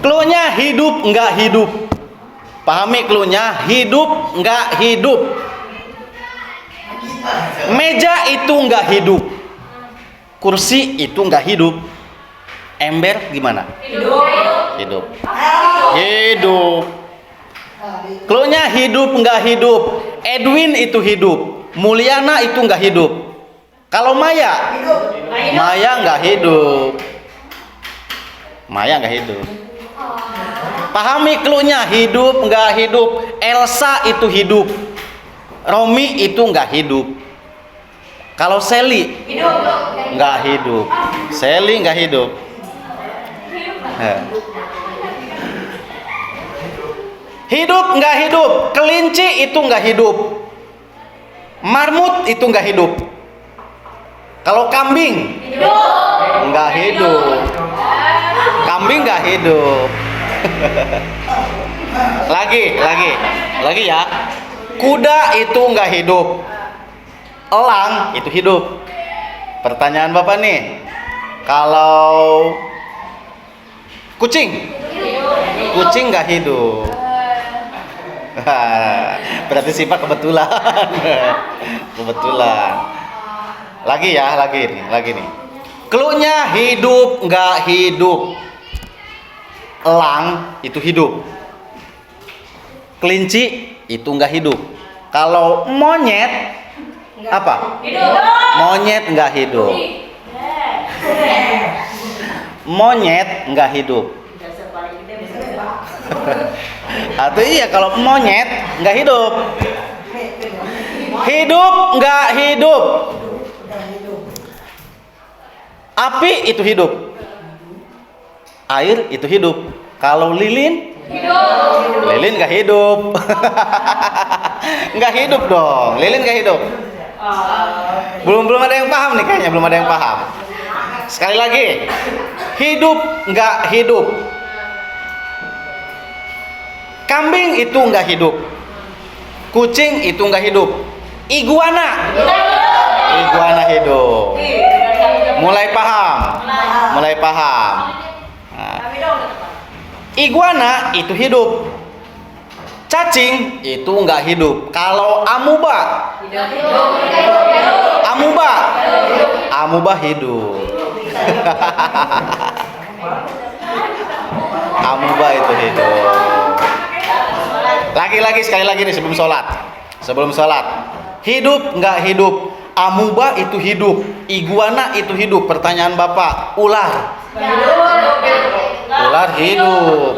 Cluenya hidup nggak hidup. Pahami cluenya hidup nggak hidup. Meja itu nggak hidup. Kursi itu nggak hidup. Ember gimana? Hidup. Hidup. Cluenya hidup nggak hidup. Edwin itu hidup. Mulyana itu nggak hidup. Kalau Maya, Maya nggak hidup. Maya nggak hidup. Pahami cluenya hidup nggak hidup. Elsa itu hidup. Romi itu nggak hidup. Kalau Sally nggak hidup. Sally nggak hidup. Hidup nggak hidup. Kelinci itu nggak hidup. Marmut itu nggak hidup. Kalau kambing nggak hidup. Kambing nggak hidup. lagi ya. Kuda itu nggak hidup. Elang itu hidup. Pertanyaan Bapak nih, kalau kucing nggak hidup. Berarti sifat kebetulan. Kebetulan. Lagi nih. Cluenya hidup nggak hidup. Elang itu hidup. Kelinci itu nggak hidup. Kalau monyet apa? Monyet nggak hidup. Monyet nggak hidup. Atau iya, kalau monyet nggak hidup. Hidup nggak hidup. Api itu hidup. Air itu hidup. Kalau lilin? Lilin nggak hidup. Nggak hidup dong. Lilin nggak hidup. Belum ada yang paham nih kayaknya. Belum ada yang paham. Sekali lagi. Hidup nggak hidup. Kambing itu nggak hidup. Kucing itu nggak hidup. Iguana hidup. Mulai paham. Nah. Iguana itu hidup. Cacing itu nggak hidup. Kalau amuba hidup. Amuba itu hidup. Lagi sekali lagi nih sebelum sholat. Hidup nggak hidup. Amuba itu hidup. Iguana itu hidup. Pertanyaan Bapak, ular hidup.